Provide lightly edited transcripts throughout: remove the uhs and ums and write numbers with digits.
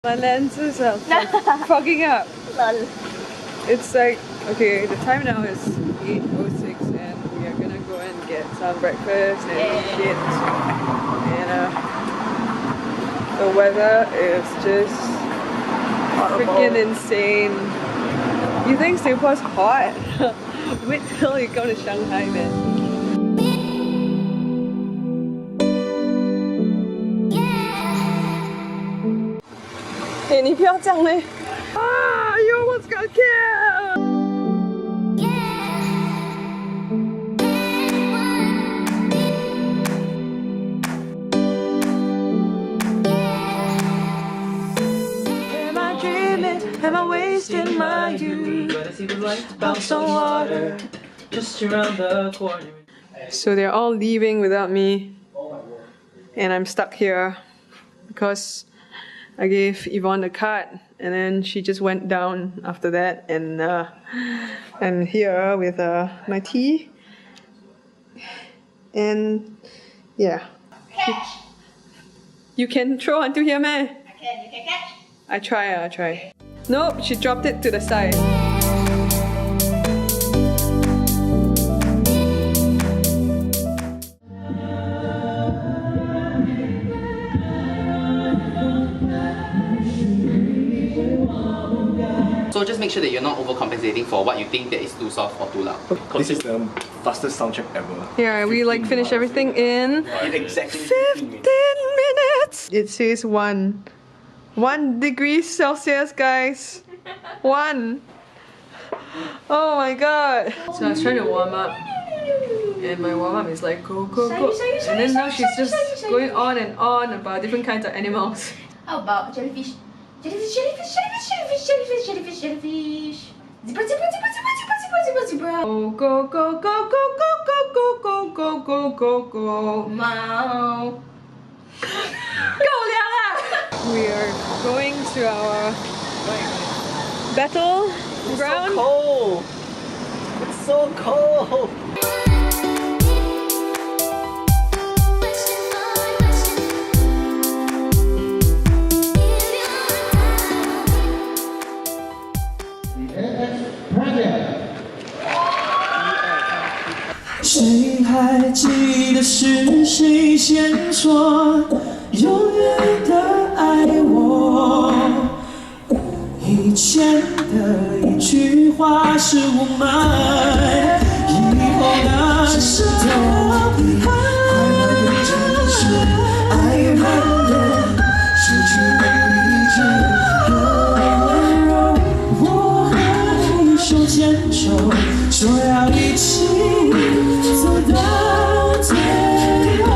My lenses are fogging up. It's like, okay, the time now is 8:06 and we are gonna go and get some breakfast and shit. And the weather is just freaking insane. You think Singapore's hot? Wait till you come to Shanghai, man. Hey, 你不要这样嘞！啊 ，You almost got killed! Am I dreaming? Am I wasting my youth? Bounce on water, just around the corner. So they're all leaving without me, and I'm stuck here because I gave Yvonne the card, and then she just went down after that, and I'm here with my tea, and yeah. Catch! You can throw onto here, man. You can catch? I try. Nope, she dropped it to the side. So just make sure that you're not overcompensating for what you think that is too soft or too loud. This is the fastest sound check ever. Yeah, we like finish everything in Exactly 15 minutes. It says 1 degree Celsius, guys. 1. Oh my god. So I was trying to warm up, and my warm up is like go go go, and then now she's just going on and on about different kinds of animals. How about jellyfish? Jellyfish. Zebra. Go go go go go go go go go go go go. Mau. We are going to our battle ground. Cold! It's so cold! Project. 谁还记得是谁先说永远的爱我？以前的一句话是我们以后的事都快乐的真实，爱与恨的失去没理智，温柔我和你手牵手，说要一起走到最后。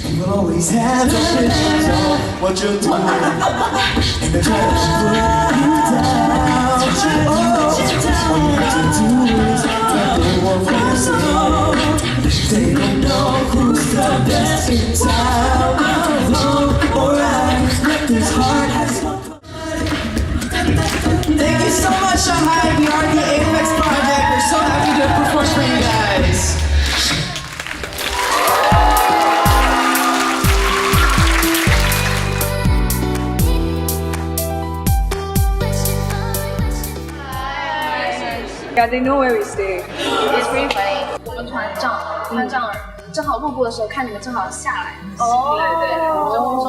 You will always have the vision of what you're doing, and they're trying to put you down. All you have to do is let go of your soul. They don't know who's the best in town. Look alright, let this heart has no fun. Thank you so much, Shanghai. We are the Apex Project. We're so happy to perform for you guys. Yeah, they know where we stay. It's pretty funny. 我们团长正好路过的时候，看你们正好下来。哦，对，然后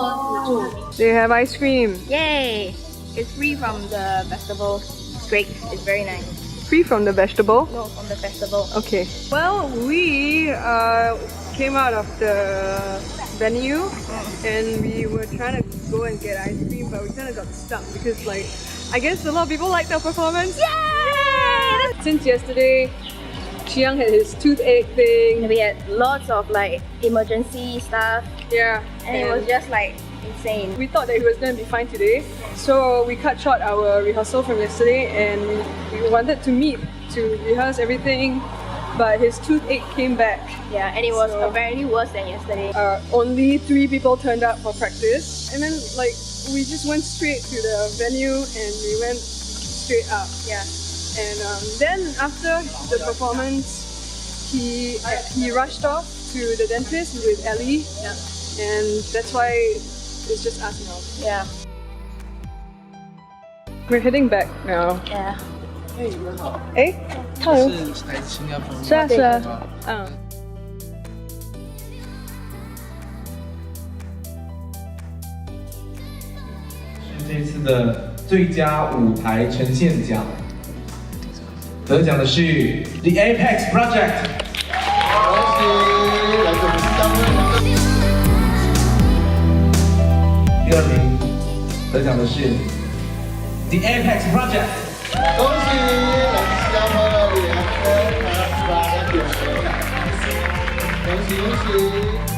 说 They have ice cream. Yay! It's free from the festival. It's great. It's very nice. Free from the vegetable. No, from the festival. Okay. Well, we came out of the venue and we were trying to go and get ice cream, but we kind of got stuck because, like, I guess a lot of people liked our performance. Yay! Since yesterday, Chiang had his toothache thing. We had lots of like emergency stuff, Yeah. and it was just like insane. We thought that he was going to be fine today, so we cut short our rehearsal from yesterday and we wanted to meet to rehearse everything, but his toothache came back. Yeah, and it was So- apparently worse than yesterday. Only 3 people turned up for practice, and then like we just went straight to the venue and we went straight up. Yeah. And then after the performance, he rushed off to the dentist with Ellie, and that's why It's just us now. Yeah. We're heading back now. Yeah. 哎，套邮是来自新加坡。是啊是啊，嗯。这次的最佳舞台呈现奖，得奖的是 The Apex Project。恭喜，来自我们新加坡的。第二名得奖的是 The Apex Project。恭喜，来自新加坡的联合88点9。恭喜恭喜。